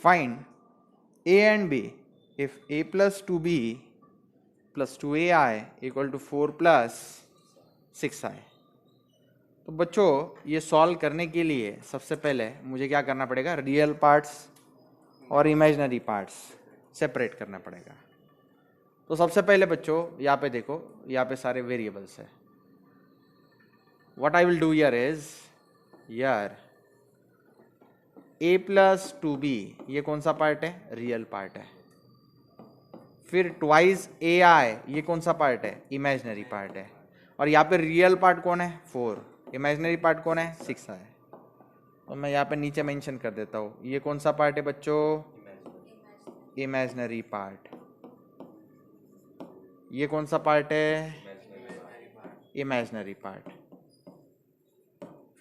Find a and b if a plus 2b plus 2ai equal to 4 plus 6i। तो बच्चों ये solve करने के लिए सबसे पहले मुझे क्या करना पड़ेगा, रियल पार्ट्स और इमेजिनरी पार्ट्स सेपरेट करना पड़ेगा। तो सबसे पहले बच्चों यहाँ पे देखो, यहाँ पे सारे वेरिएबल्स है। What I will do here is, यार a प्लस 2b ये कौन सा पार्ट है, रियल पार्ट है। फिर ट्वाइस ai ये कौन सा पार्ट है, इमेजिनरी पार्ट है। और यहाँ पे रियल पार्ट कौन है, 4, इमेजिनरी पार्ट कौन है, 6 है। तो मैं यहाँ पे नीचे मेंशन कर देता हूँ, ये कौन सा पार्ट है बच्चों, इमेजिनरी पार्ट। ये कौन सा पार्ट है, इमेजिनरी पार्ट।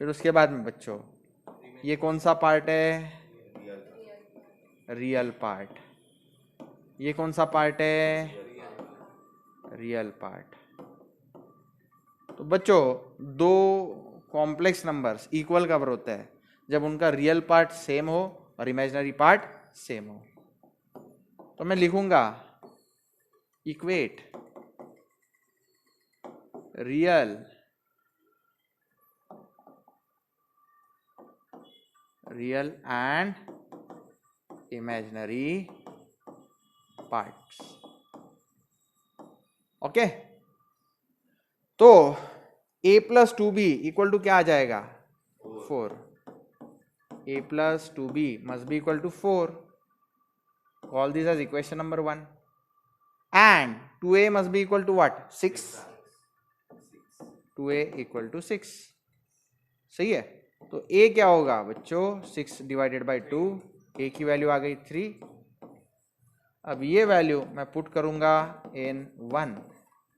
फिर उसके बाद में बच्चों ये कौन सा पार्ट है, रियल पार्ट। ये कौन सा पार्ट है, रियल पार्ट। तो बच्चों दो कॉम्प्लेक्स नंबर्स इक्वल कवर होता है जब उनका रियल पार्ट सेम हो और इमेजिनरी पार्ट सेम हो। तो मैं लिखूंगा equate real and imaginary parts. Okay, तो a plus 2b equal to क्या आ जाएगा, 4। a plus 2b must be equal to 4। Call this as equation number 1 and 2a must be equal to what, 6। 2a equal to 6, सही है। तो a क्या होगा बच्चों, 6 डिवाइडेड बाई 2, a की वैल्यू आ गई 3। अब ये वैल्यू मैं पुट करूंगा इन 1,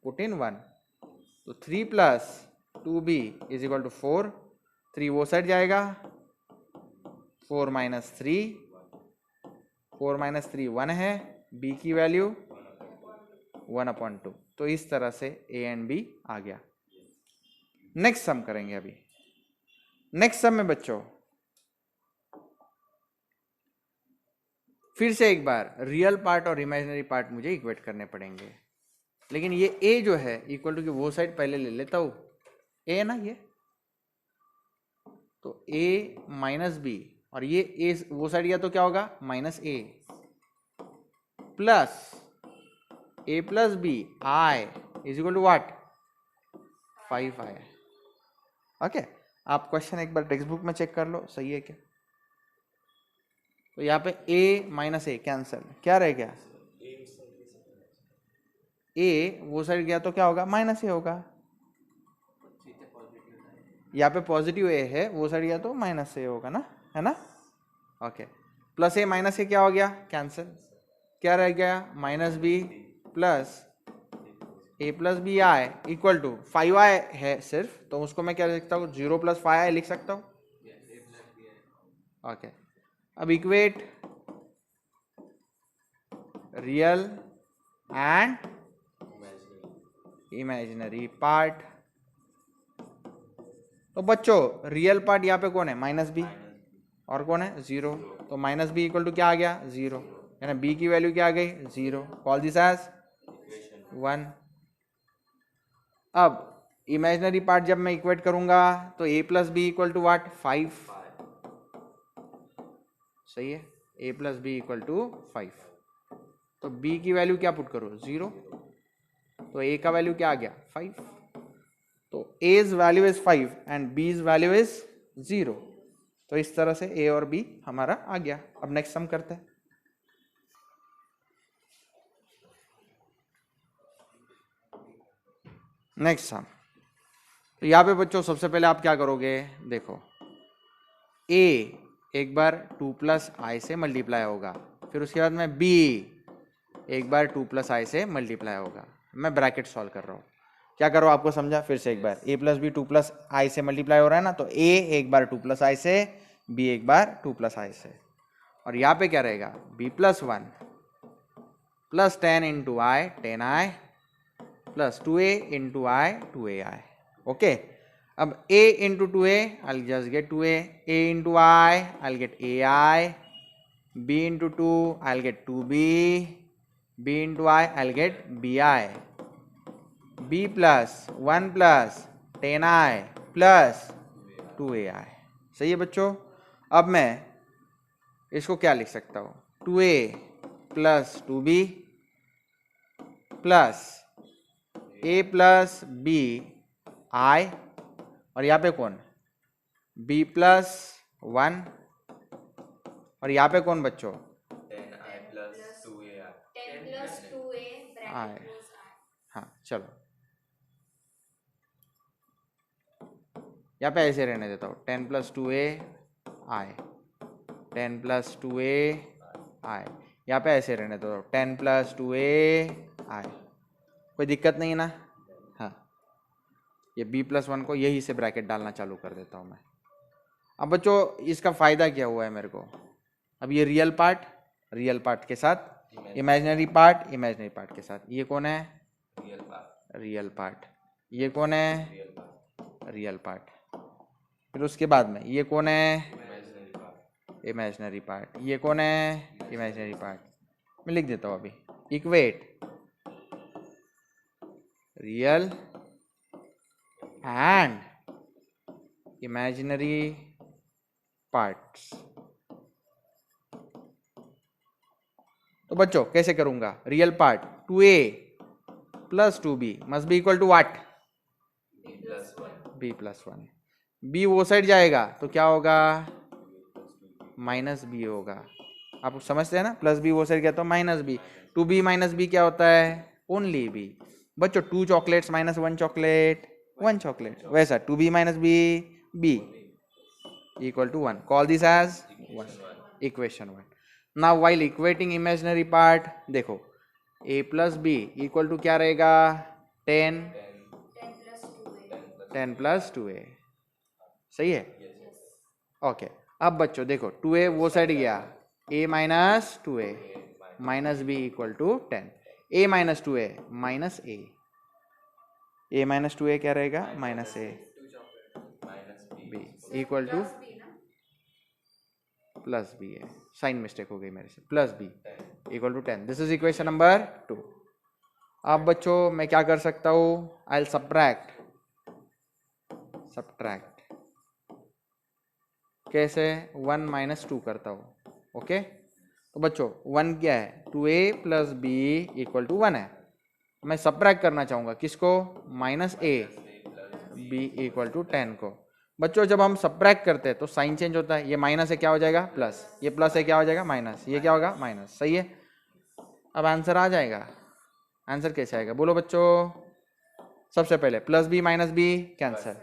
पुट इन 1। तो 3 plus 2b is equal to 4। 3 वो साइड जाएगा, 4 माइनस 3, 4 माइनस 3 1 है, b की वैल्यू 1/2। तो इस तरह से a एंड b आ गया। नेक्स्ट सम करेंगे अभी। नेक्स्ट सम में बच्चों फिर से एक बार रियल पार्ट और इमेजिनरी पार्ट मुझे इक्वेट करने पड़ेंगे। लेकिन ये a जो है इक्वल टू की वो साइड पहले ले लेता हूं, a ना ये, तो a माइनस बी, और ये a वो साइड गया तो क्या होगा, minus a plus a plus b i is equal to what, 5i। Okay, आप क्वेश्चन एक बार टेक्स्ट बुक में चेक कर लो, सही है क्या। तो यहाँ पे a माइनस a कैंसल, क्या रह गया, a वो साइड गया तो क्या होगा, माइनस a होगा। यहाँ पे पॉजिटिव a है, वो साइड गया तो माइनस a होगा ना, है ना। Okay, plus a minus a क्या हो गया, कैंसिल, क्या रह गया, minus b plus a plus b i equal to 5i है सिर्फ, तो उसको मैं क्या लिखता हूँ, 0 प्लस 5i लिख सकता हूँ। ओके, अब equate real and imaginary part. तो बच्चों रियल पार्ट यहाँ पे कौन है, माइनस बी, और कौन है, 0। तो माइनस बी इक्वल टू क्या आ गया, 0, यानी b की वैल्यू क्या आ गई, 0। Call this as 1। अब इमेजिनरी पार्ट जब मैं इक्वेट करूंगा तो a plus B equal to what, 5, सही है, a plus B equal to 5। तो b की वैल्यू क्या पुट करो, 0, तो a का वैल्यू क्या आ गया, 5। तो a's value is 5 and b's value is 0। तो इस तरह से a और b हमारा आ गया। अब नेक्स्ट सम करते हैं। नेक्स्ट सम, तो यहाँ पे बच्चों सबसे पहले आप क्या करोगे, देखो a एक बार 2 प्लस आई से मल्टीप्लाई होगा, फिर उसके बाद में b एक बार 2 प्लस आई से मल्टीप्लाई होगा। मैं ब्रैकेट सॉल्व कर रहा हूँ, क्या करो आपको समझा, फिर से एक बार a प्लस बी 2 प्लस आई से मल्टीप्लाई हो रहा है ना, तो a एक बार 2 प्लस आई से, b एक बार 2 प्लस आई से, और यहाँ पे क्या रहेगा, b प्लस 1 प्लस 10 इंटू आई 10i प्लस 2a इंटू आई 2ai। ओके, अब a into 2a I'll just get 2a, a into I I'll get ai b into 2 I'll get 2b, b into I I'll get bi, b plus 1 plus 10i plus 2ai। सही है बच्चों। अब मैं इसको क्या लिख सकता हूँ, 2a plus 2b plus a plus b i, और यहाँ पे कौन, b प्लस 1, और यहाँ पे कौन बच्चों, 10i plus 2ai, 10 plus 2a i। bracket close i। हाँ चलो यहाँ पे ऐसे रहने देता हूँ, 10 plus 2a i, 10 plus 2a i, यहाँ पे ऐसे रहने देता हूँ 10 प्लस 2a i। कोई दिक्कत नहीं है ना। हाँ ये b प्लस 1 को यही से ब्रैकेट डालना चालू कर देता हूँ मैं। अब बच्चों इसका फायदा क्या हुआ है मेरे को, अब ये रियल पार्ट के साथ इमेजिनरी पार्ट के साथ, ये कौन है, रियल पार्ट, ये कौन है, रियल पार्ट। फिर उसके बाद में ये कौन है, इमेजिनरी पार्ट, ये कौन है, इमेजिनरी पार्ट। मैं लिख देता हूँ अभी, equate real and imaginary parts. तो बच्चों कैसे करूंगा, real part 2a plus 2b must be equal to what, b plus 1। b वो साइड जाएगा तो क्या होगा, माइनस बी होगा। आप समझते हैं ना, प्लस बी वो साइड गया तो minus B, 2b minus B क्या होता है, ओनली b। बच्चों 2 चॉकलेट्स माइनस 1 चॉकलेट, 1 चॉकलेट, वैसा 2b minus b, b equal to 1, call this as 1, equation 1। now while equating imaginary part देखो a plus b equal to क्या रहेगा, 10 plus 2a, सही है। ओके अब बच्चों देखो 2a वो साइड गया, a minus 2a minus b equal to 10, a minus 2a minus a minus 2a क्या रहेगा, minus a, b equal to plus b है, साइन मिस्टेक हो गई मेरे से, plus B equal to 10। This is equation number 2। अब बच्चों मैं क्या कर सकता हूँ, आई विल सब्ट्रैक्ट कैसे, 1 माइनस 2 करता हूँ। ओके तो बच्चों 1 क्या है, 2a plus B equal to 1 है। मैं सब्ट्रैक्ट करना चाहूँगा किसको, minus a b equal to 10 को। बच्चों जब हम सब्ट्रैक्ट करते हैं तो साइन चेंज होता है, ये माइनस है क्या हो जाएगा प्लस, ये प्लस है क्या हो जाएगा माइनस, ये क्या होगा माइनस, सही है। अब आंसर आ जाएगा, आंसर कैसे आएगा बोलो बच्चों, सबसे पहले plus b minus b cancel,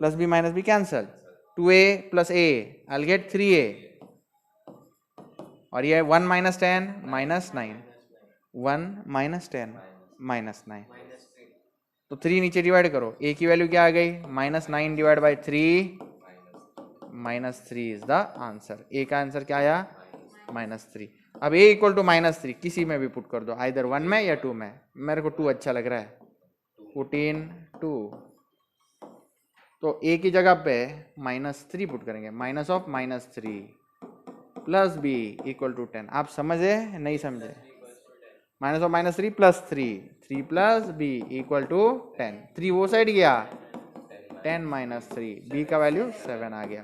plus b minus b cancel, 2a plus a I will get 3a, और ये 1 माइनस 10 माइनस 9, 1 माइनस 10 माइनस 9, तो 3 नीचे डिवाइड करो, a की वैल्यू क्या आ गई, minus 9 divide by 3, minus 3 is the answer. a का आंसर क्या आया, माइनस 3। अब a इक्वल टू माइनस 3 किसी में भी पुट कर दो, आइदर 1 में या 2 में, मेरे को 2 अच्छा लग रहा है, 14 2, तो a की जगह पे माइनस 3 पुट करेंगे, minus of minus 3 plus b equal to 10। आप समझे नहीं समझे, minus of minus 3 plus 3 plus b equal to 10, 3 वो साइड गया, 10 माइनस 3, b का वैल्यू 7 आ गया।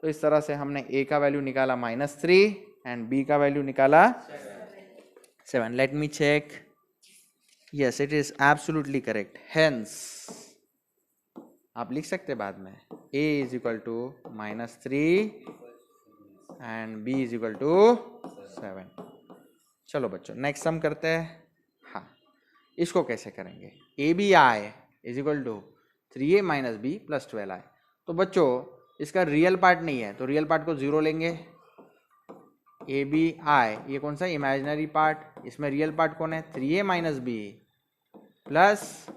तो इस तरह से हमने a का वैल्यू निकाला -3 एंड b का वैल्यू निकाला 7। Let me check, yes it is absolutely correct. Hence आप लिख सकते बाद में a is equal to -3 and b is equal to 7। चलो बच्चों नेक्स्ट सम करते हैं। हाँ इसको कैसे करेंगे, a b i is equal to 3a minus b plus 12i। तो बच्चों इसका रियल पार्ट नहीं है तो रियल पार्ट को 0 लेंगे, ए बी आई ये कौन सा इमेजिनरी पार्ट, इसमें रियल पार्ट कौन है, 3a minus b plus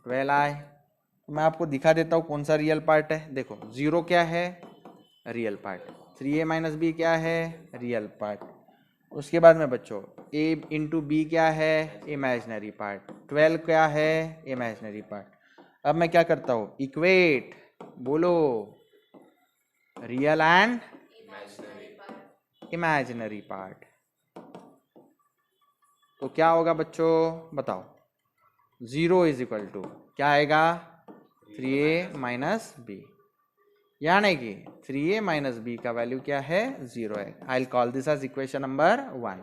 12i। मैं आपको दिखा देता हूँ कौन सा रियल पार्ट है। देखो 0 क्या है, real part, 3a minus B क्या है, रियल पार्ट। उसके बाद में बच्चों a इंटू बी क्या है, इमेजिनरी पार्ट, 12 क्या है, इमेजिनरी पार्ट। अब मैं क्या करता हूँ, इक्वेट बोलो रियल एंड इमेजिनरी पार्ट। तो क्या होगा बच्चों बताओ, 0 इज इक्वल टू क्या आएगा 3a माइनस बी, यानी कि 3a माइनस बी का वैल्यू क्या है 0 है। I will call this as equation number 1।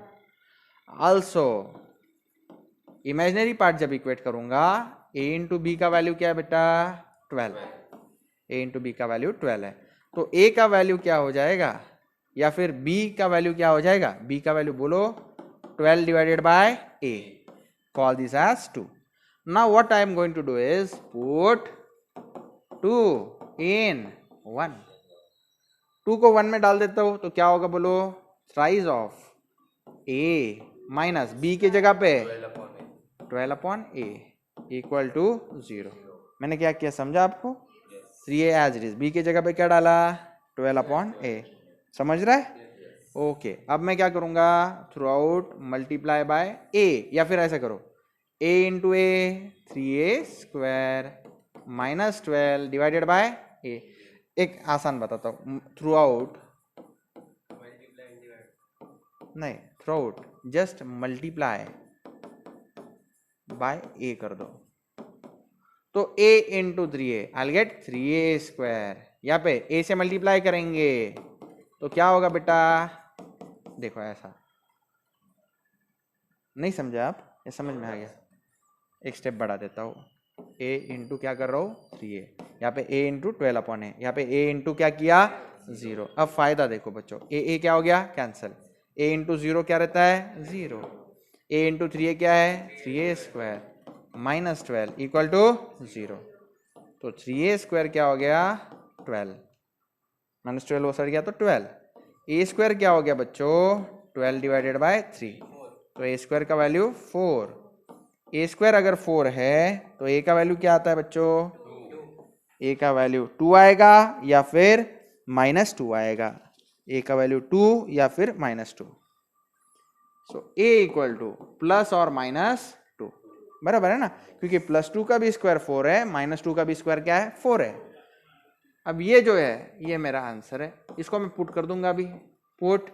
Also imaginary part जब इक्वेट करूंगा a इंटू बी का वैल्यू क्या है बेटा 12, a इंटू बी का वैल्यू 12 है, तो a का वैल्यू क्या हो जाएगा या फिर b का वैल्यू क्या हो जाएगा, b का वैल्यू बोलो 12 divided by a, call this as 2। now what I am going to do is put 2 in 1, 2 को 1 में डाल देता हूं तो क्या होगा बोलो, rise of a minus b की जगह पे 12 अपॉन a इक्वल टू 0। मैंने क्या किया समझा आपको, 3a as it is, b की जगह पे क्या डाला 12 अपॉन a, समझ रहा है ओके। अब मैं क्या करूंगा through out multiply by a, या फिर ऐसा करो a into A 3a square minus 12 divided by a। एक आसान बताता हूँ, थ्रू आउट नहीं, through out just multiply by a कर दो, तो a into 3a I will get 3a square, यहाँ पे a से मल्टीप्लाई करेंगे तो क्या होगा बेटा, देखो ऐसा नहीं समझे आप, ये समझ में आ गया, एक स्टेप बढ़ा देता हूँ, a इंटू क्या कर रहा हूँ 3a, यहाँ पे a इंटू 12 अपॉन है, यहाँ पे a इंटू क्या किया 0। अब फायदा देखो बच्चों, a क्या हो गया कैंसिल, a इंटू 0 क्या रहता है 0, a इंटू 3a क्या है 3a square minus 12 equal to 0, तो 3a स्क्वायर क्या हो गया 12 माइनस 12 वो सड़ गया तो 12, a स्क्वायर क्या हो गया बच्चों 12 डिवाइडेड बाय 3, तो a स्क्वायर का वैल्यू 4, a स्क्वायर अगर 4 है तो a का वैल्यू क्या आता है बच्चों, a का वैल्यू 2 आएगा या फिर माइनस 2 आएगा, a का वैल्यू 2 या फिर minus 2, so a equal to plus और माइनस 2, बराबर है ना, क्योंकि प्लस 2 का भी स्क्वायर 4 है, माइनस 2 का भी स्क्वायर क्या है 4 है। अब ये जो है ये मेरा आंसर है, इसको मैं पुट कर दूंगा अभी, पुट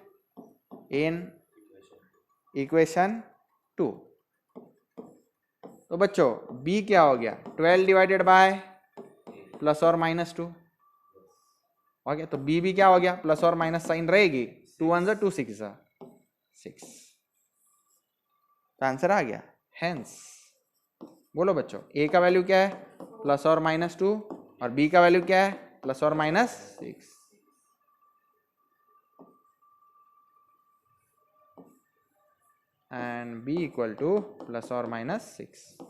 इन इक्वेशन 2। तो बच्चों b क्या हो गया 12 डिवाइडेड बाय प्लस और माइनस 2 हो गया, तो b भी क्या हो गया प्लस और माइनस साइन रहेगी, 2 1 2 6 6, तो आंसर आ गया। हेंस बोलो बच्चों a का वैल्यू क्या है प्लस और माइनस 2 और b का वैल्यू क्या है प्लस और minus 6, and b equal to plus और माइनस 6।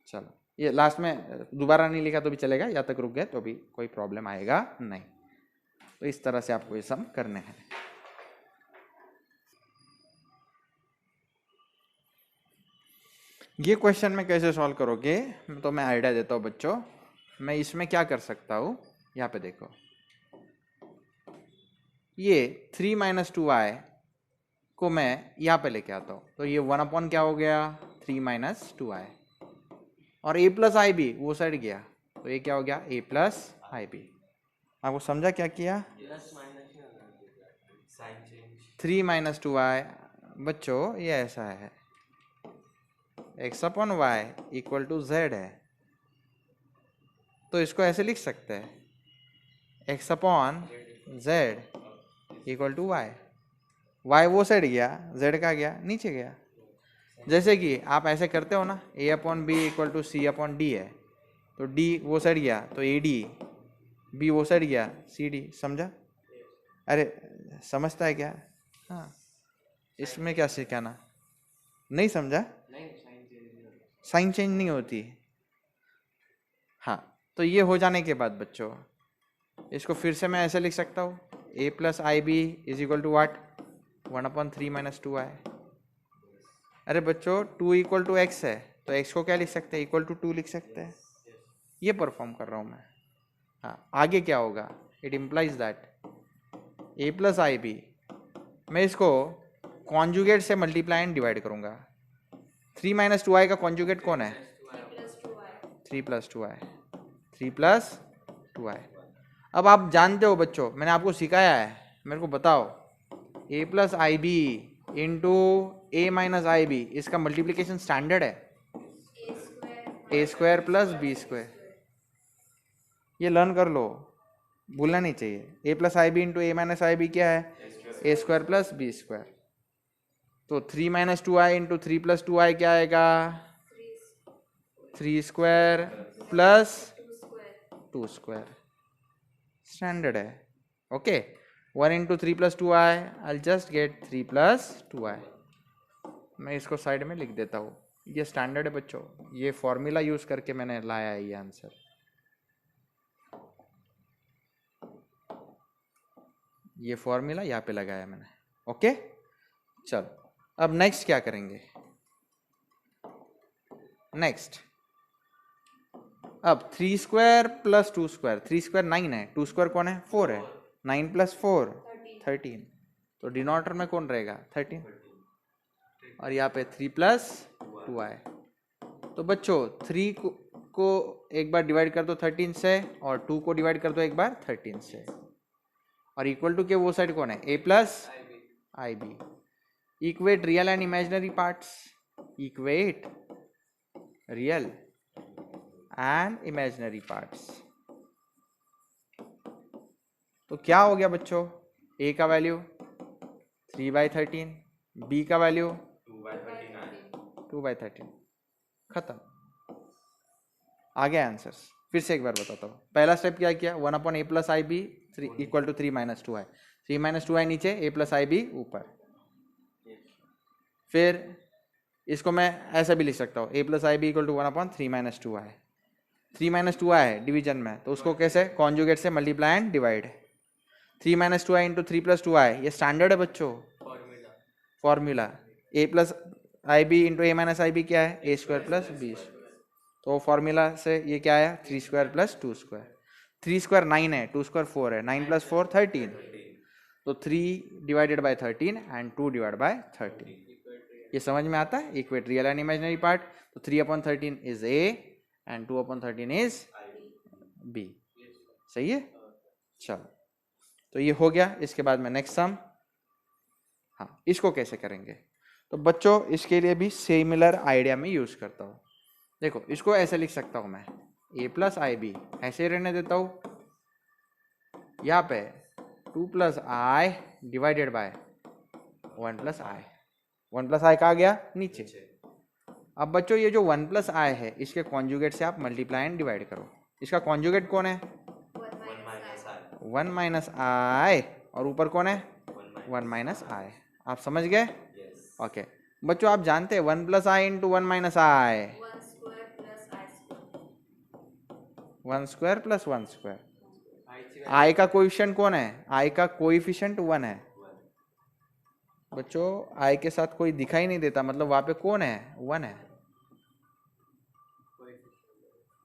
चलो ये लास्ट में दोबारा नहीं लिखा तो भी चलेगा, या तक रुक गए तो भी कोई प्रॉब्लम आएगा नहीं, तो इस तरह से आपको ये सम करने हैं। ये क्वेश्चन में कैसे सॉल्व करोगे तो मैं आइडिया देता हूँ बच्चों, मैं इसमें क्या कर सकता हूँ, यहाँ पे देखो ये 3 माइनस 2i को मैं यहाँ पे लेके आता हूँ, तो ये 1 अपॉन क्या हो गया 3 माइनस 2i, और a प्लस आई बी वो साइड गया तो ये क्या हो गया a प्लस आई बी। आपको समझा क्या किया, 3 माइनस 2i बच्चों ये ऐसा है x upon y equal to z है, तो इसको ऐसे लिख सकते हैं x upon z equal to y, y वो साइड गया z का गया नीचे गया, जैसे कि आप ऐसे करते हो ना a upon b equal to c upon d है, तो d वो साइड गया तो ए डी, b वो साइड गया सी डी, समझा, अरे समझता है क्या, हाँ इसमें क्या सिखाना, नहीं समझा, साइन चेंज नहीं होती, हाँ तो ये हो जाने के बाद बच्चों इसको फिर से मैं ऐसे लिख सकता हूँ a plus I b is equal to what 1 upon 3 minus 2i, अरे बच्चों 2 इक्वल टू एक्स है तो x को क्या लिख सकते हैं इक्वल टू 2 लिख सकते हैं, ये परफॉर्म कर रहा हूँ मैं। हाँ आगे क्या होगा, it implies that a plus I b मैं इसको कॉन्जुगेट से मल्टीप्लाई एंड डिवाइड करूँगा, 3 माइनस 2i का कॉन्जुगेट कौन है 3 प्लस 2i, 3 प्लस 2i। अब आप जानते हो बच्चों मैंने आपको सिखाया है मेरे को बताओ, a plus I B into A minus I b, इसका मल्टीप्लीकेशन स्टैंडर्ड है ए स्क्वायर प्लस बी स्क्वायर। ये लर्न कर लो, भूलना नहीं चाहिए। a plus I B into A minus I B क्या है? ए स्क्वायर प्लस बी स्क्वायर। तो 3 minus two I into 3 plus two i क्या आएगा? 3 स्क्वायर प्लस 2 स्क्वायर, स्टैंडर्ड है। Okay, 1 into 3 plus two I, I just get 3 plus two I. मैं इसको side में लिख देता हूँ, ये स्टैंडर्ड है बच्चों, ये फॉर्मूला यूज करके मैंने लाया है ये आंसर। ये फॉर्मूला यहाँ पे लगाया मैंने। ओके, चलो अब नेक्स्ट क्या करेंगे? नेक्स्ट अब 3 स्क्वायर प्लस 2 स्क्वायर, 3 स्क्वायर 9 है, 2 स्क्वायर कौन है? 4 है, 9 प्लस 4 13, तो डिनोमिनेटर में कौन रहेगा? 13, और यहाँ पे 3 प्लस 2 आए। तो बच्चों 3 को एक बार डिवाइड कर दो 13 से, और 2 को डिवाइड कर दो एक बार 13 से, और इक्वल टू के वो साइड कौन है? a plus I b. Equate real and imaginary parts, equate real and imaginary parts. तो क्या हो गया बच्चों? a का वैल्यू 3/13, b का वैल्यू 2/13, खत्म, आ गया आंसर्स। फिर से एक बार बताता हूँ। पहला स्टेप क्या किया? 1/a plus I B equal to 3 minus two I, 3 minus two I नीचे, a प्लस आई बी ऊपर। फिर इसको मैं ऐसा भी लिख सकता हूँ, a plus I B equal to 1/3 minus two I. 3 minus two I है डिवीजन में, तो उसको कैसे? कॉन्जुगेट से multiply and divide. 3 minus two I into 3 plus two I, ये स्टैंडर्ड है बच्चों, formula. a plus I B into A minus I B क्या है? ए स्क्वायर प्लस बी। तो फॉर्मूला से ये क्या आया? 3 स्क्वायर प्लस 2 स्क्वायर। 3 स्क्वायर 9 है, 2 स्क्वायर 4 है, 9 प्लस 4 13, तो 3 divided by 13 and 2 divide by 13। ये समझ में आता है? Equate real and imaginary part. तो 3/13 is a and 2/13 is b। सही है? चलो, तो ये हो गया। इसके बाद में नेक्स्ट सम, हाँ इसको कैसे करेंगे? तो बच्चों इसके लिए भी सिमिलर आइडिया में यूज करता हूँ। देखो इसको ऐसे लिख सकता हूँ मैं, a प्लस आई बी ऐसे रहने देता हूँ, यहाँ पे 2 plus I divided by 1 plus I. 1 plus I कहाँ गया? नीचे। अब बच्चों ये जो 1 प्लस आई है, इसके कॉन्जुगेट से आप मल्टीप्लाई एंड डिवाइड करो। इसका कॉन्जुगेट कौन है? 1 माइनस आई, और ऊपर कौन है? 1 माइनस आई। आप समझ गए? ओके बच्चों, आप जानते हैं 1 प्लस आई इंटू 1 माइनस आई, 1 स्क्वायर प्लस 1 स्क्वायर। आई का कोएफिशिएंट कौन है? आई का कोएफिशिएंट 1 है बच्चों। आई के साथ कोई दिखाई नहीं देता, मतलब वहां पे कौन है? 1 है।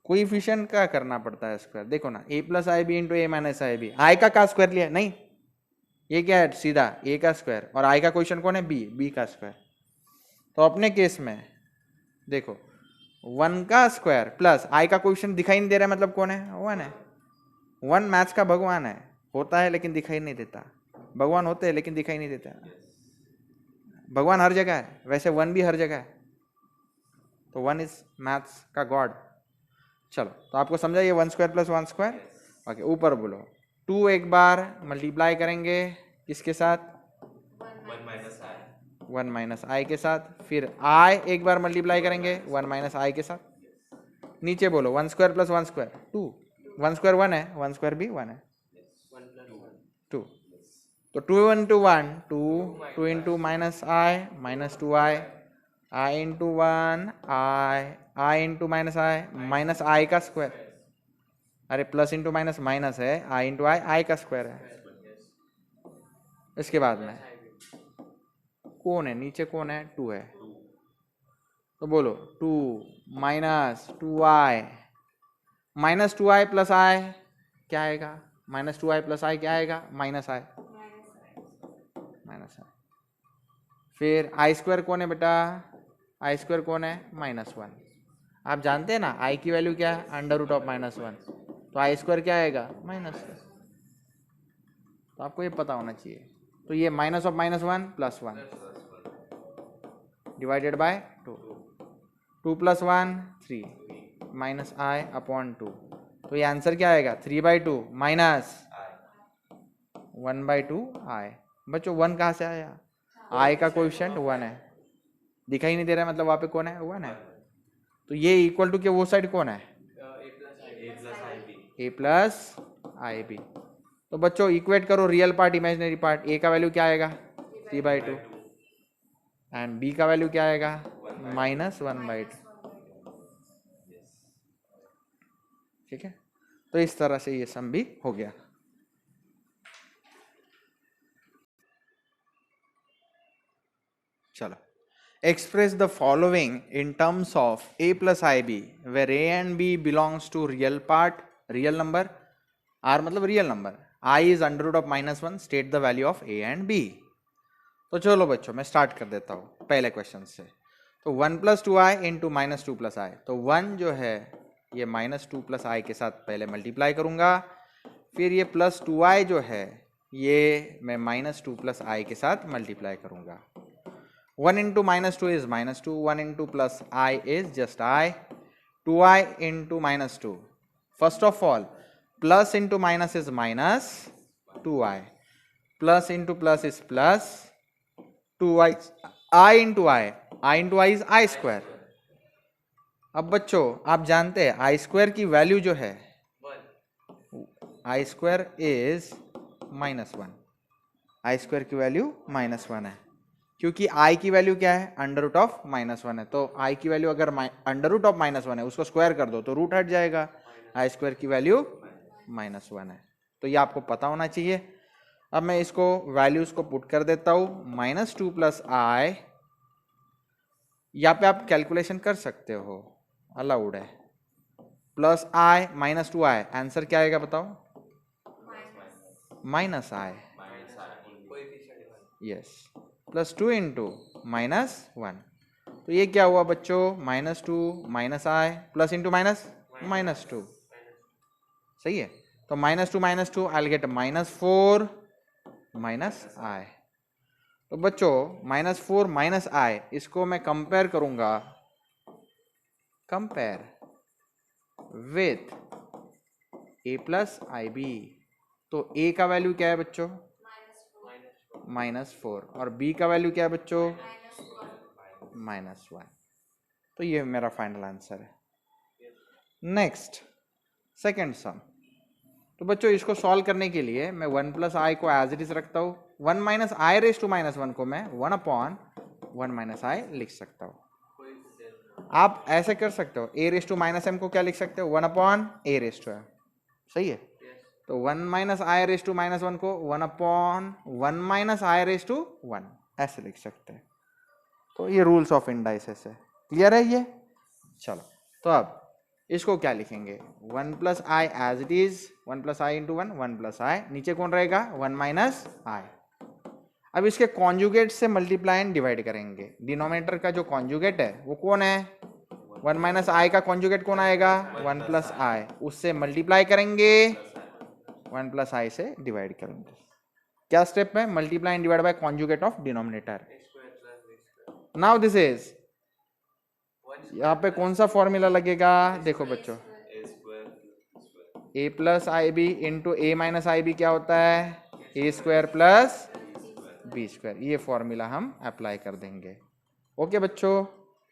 कोएफिशिएंट का करना पड़ता है स्क्वायर। देखो ना, a plus I B into A minus I B, I का स्क्वायर लिया? नहीं, ये क्या है? सीधा a का स्क्वायर, और आई का कोएफिशिएंट कौन है? b का स्क्वायर। तो अपने केस में देखो 1 का स्क्वायर प्लस आई का कोएफिशिएंट दिखाई नहीं दे रहा है, मतलब कौन है? 1 है। 1 मैथ्स का भगवान है, होता है लेकिन दिखाई नहीं देता। भगवान होते हैं लेकिन दिखाई नहीं देता। भगवान हर जगह है, वैसे 1 भी हर जगह है। तो 1 इज मैथ्स का गॉड। चलो, तो आपको समझा ये 1 स्क्वायर प्लस 1 स्क्वायर। ओके, ऊपर बोलो 2 एक बार मल्टीप्लाई करेंगे किसके साथ? 1 माइनस आई के साथ। फिर आई एक बार मल्टीप्लाई करेंगे 1 माइनस आई के साथ। नीचे बोलो 1 स्क्वायर प्लस 1 स्क्वायर 2, 1 स्क्वायर 1 है, 1 स्क्वायर भी 1 है, 2। तो 2 into 1 2, 2 into minus minus 2i, आई इंटू 1 आई इंटू माइनस आई का स्क्वायर। अरे प्लस इंटू माइनस माइनस है, आई इंटू आई का स्क्वायर है। इसके बाद में कौन है? नीचे कौन है? 2 है। तो बोलो 2 minus 2i, minus 2i plus आई क्या आएगा? माइनस 2i प्लस आई क्या आएगा? माइनस आई। फिर आई स्क्वायर कौन है बेटा? आई स्क्वायर कौन है? -1। आप जानते हैं ना आई की वैल्यू क्या है? Under root of -1। तो आई स्क्वायर क्या आएगा? माइनस। तो आपको ये पता होना चाहिए। तो ये minus of -1 +1 divided by 2, 2 + 1 3 -i/2। तो ये आंसर क्या आएगा 3/2 माइनस 1/2 i। बच्चों 1 कहाँ से आया? i का कोएफिशिएंट 1 है, दिखाई नहीं दे रहा है, मतलब वहाँ पे कौन है 1 है। तो ये इक्वल टू के वो साइड कौन है a प्लस आई बी। तो बच्चों इक्वेट करो real part imaginary part. a का वैल्यू क्या आएगा 3/2 एंड b का वैल्यू क्या आएगा -1/2। ठीक है, तो इस तरह से ये सम भी हो गया। चलो, express the following in terms of a plus ib where a and b belongs to real part, real number, r मतलब real number, I is under root of -1, state the value of a and b। तो चलो बच्चों मैं start कर देता हूँ पहले question से। तो 1 + 2i इंटू -2 + i, तो 1 जो है ये -2 + i के साथ पहले मल्टीप्लाई करूंगा, फिर ये +2i जो है ये मैं -2 + i के साथ मल्टीप्लाई करूंगा। 1 into -2 is -2, 1 into plus I is just I, 2i into -2. First of all, plus into minus is minus 2i, plus into plus is plus 2i, I into I is I square। अब बच्चों आप जानते हैं I square की value जो है I square is -1, I square की value -1 है, क्योंकि i की वैल्यू क्या है √(-1) है। तो i की वैल्यू अगर √(-1) है उसको स्क्वायर कर दो तो रूट हट जाएगा, i स्क्वायर की वैल्यू -1 है। तो ये आपको पता होना चाहिए। अब मैं इसको वैल्यूज को पुट कर देता हूँ, -2 + i, यहाँ पे आप कैलकुलेशन कर सकते हो, अलाउड है, प्लस i -2i, आंसर क्या आएगा बताओ -i, यस, +2 इंटू -1। तो ये क्या हुआ बच्चों -2 -i प्लस इंटू -2, सही है। तो -2 -2 आई गेट -4 -i। तो बच्चों -4 -i इसको मैं कंपेयर करूंगा, compare with a plus ib। तो a का वैल्यू क्या है बच्चों -4 और b का वैल्यू क्या है बच्चों -1। तो ये मेरा फाइनल आंसर है। नेक्स्ट सेकंड सम। तो बच्चों इसको सॉल्व करने के लिए मैं 1 + i को एज इट इज रखता हूँ, 1 - i⁻1 को मैं 1/1 - i लिख सकता हूँ। आप ऐसे कर सकते हो, a⁻m को क्या लिख सकते हो 1/a⁻m, सही है। तो 1 - i⁻1 को 1/1 - i⁻1 ऐसे लिख सकते हैं। तो ये रूल्स ऑफ इंडाइसेस है, क्लियर है ये। चलो, तो अब इसको क्या लिखेंगे 1 + i as it is, 1 + i into 1, 1 + i, नीचे कौन रहेगा 1 - i। अब इसके कॉन्जुगेट से मल्टीप्लाई एंड डिवाइड करेंगे। डिनोमिनेटर का जो कॉन्जुगेट है वो कौन है 1 - i का कॉन्जुगेट कौन आएगा 1 + i, उससे मल्टीप्लाई करेंगे 1 + i से डिवाइड करेंगे। क्या स्टेप है multiply and divide by conjugate of denominator. Now this is, यहाँ पे कौन सा फॉर्मूला लगेगा देखो बच्चों, a plus I B into a-ib क्या होता है a² प्लस b²। ये फॉर्मूला हम अप्लाई कर देंगे। ओके बच्चों,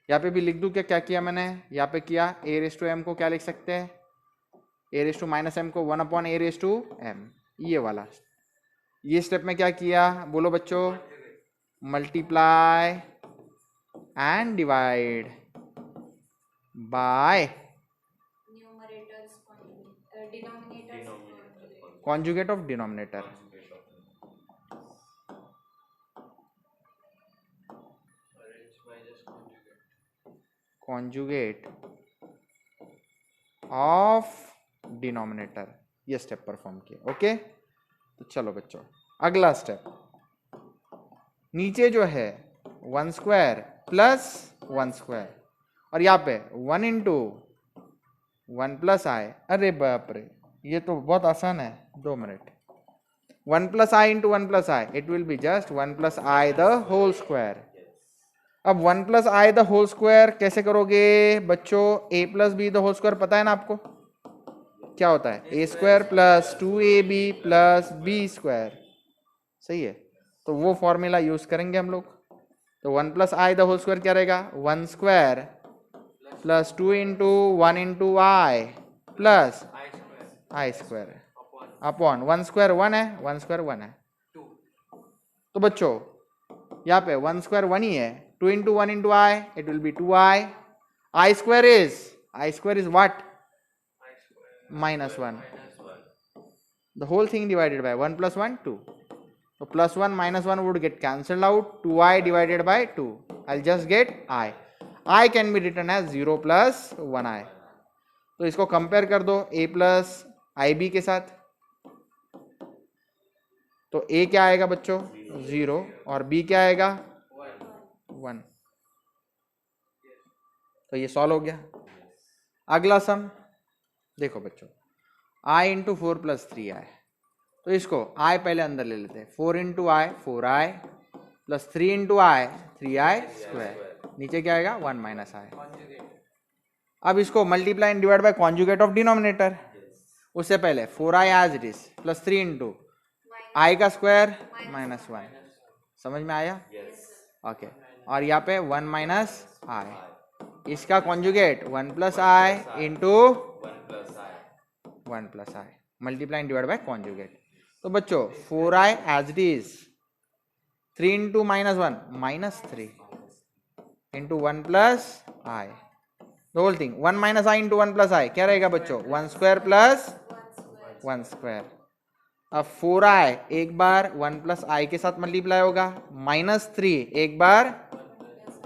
यहाँ पे भी लिख दूं क्या किया मैंने, यहाँ पे किया a⁻m को क्या लिख सकते हैं a⁻m को 1/a⁻m, ये वाला। ये स्टेप में क्या किया बोलो बच्चों, multiply and divide by conjugate of denominator. Conjugate of denominator, ये स्टेप परफॉर्म किया। ओके, तो चलो बच्चों अगला स्टेप, नीचे जो है 1² प्लस 1², और यहाँ पे 1 इंटू 1 + i। अरे बाप रे, ये तो बहुत आसान है, 2 minute. 1 plus I into 1 plus I, it will be just 1 plus I the whole square. अब 1 plus I the whole square कैसे करोगे बच्चों? a plus b the whole square पता है ना आपको क्या होता है? a square plus 2ab plus b square. सही है, तो वो फॉर्मूला यूज करेंगे हम लोग. तो 1 plus I the whole square क्या रहेगा? 1 square plus 2 into 1 into I plus I square upon 1 square 1 है, 1 square 1 है. तो बच्चों यहाँ पे 1 square 1 ही है. 2 into 1 into I, it will be 2I. I square is what? Minus 1. The whole thing divided by 1 plus 1, 2. So plus 1 minus 1 would get cancelled out. 2I divided by 2. I'll just get I. I can be written as 0 plus 1I. तो इसको compare कर दो a plus ib के साथ. तो a क्या आएगा बच्चों? 0 और b क्या आएगा? 1. तो ये सॉल्व हो गया. अगला सम देखो बच्चों, I इंटू 4 प्लस 3I. तो इसको I पहले अंदर ले लेते हैं. 4 into I 4I plus 3 into I 3I square. नीचे क्या आएगा? 1 माइनस I. अब इसको multiply and divide by conjugate of denominator. उससे पहले 4I as it is plus 3 into I का स्क्वायर माइनस 1. समझ में आया? ओके. और यहाँ पे 1 माइनस I. इसका conjugate 1 plus I into 1 plus I. Multiply and divide by conjugate. तो बच्चों 4I as it is 3 into minus 1 minus 3 into 1 plus I. The whole thing 1 minus I into 1 plus I क्या रहेगा बच्चों? 1 square plus 1 square. अब 4I एक बार 1 plus I के साथ multiply होगा. माइनस 3 एक बार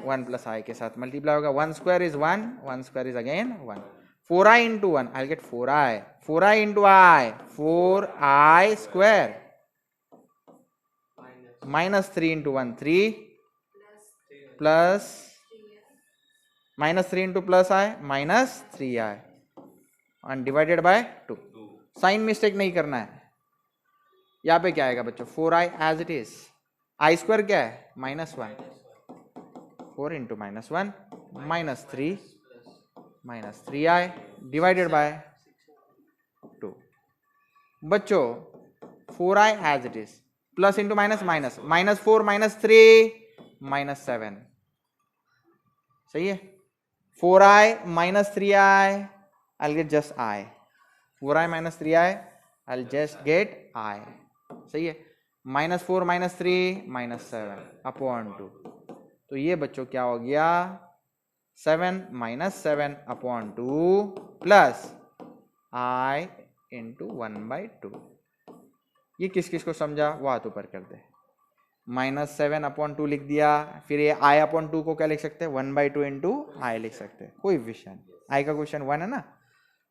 1 प्लस I के साथ मल्टीप्लाई होगा. 1 square is 1, 1 square is again 1. 4I into 1, I'll get 4I. 4I into I, 4I square. Minus 3 into 1, 3. Plus, minus 3 into plus I, minus 3I. And divided by 2. Sign mistake नहीं करना है. यहाँ पे क्या आएगा बच्चों? 4I as it is. I square क्या है? Minus 1. 4 into minus 1, minus 3. Minus 3I divided by 2. बच्चों 4I as it is plus into minus minus minus 4 minus 3 minus 7. सही है. 4I minus 3I I'll get just I. 4I minus 3I I'll just get I. सही है. Minus 4 minus 3 minus 7 upon 2. तो ये बच्चों क्या हो गया? 7 minus 7 upon 2 plus I into 1 by 2. ये किस किस को समझा वो हाथ ऊपर कर दे. माइनस 7 अपॉन 2 लिख दिया. फिर ये I अपॉन 2 को क्या लिख सकते हैं? 1 बाई 2 इंटू I लिख सकते हैं. कोई विषय I का क्वेश्चन 1 है ना.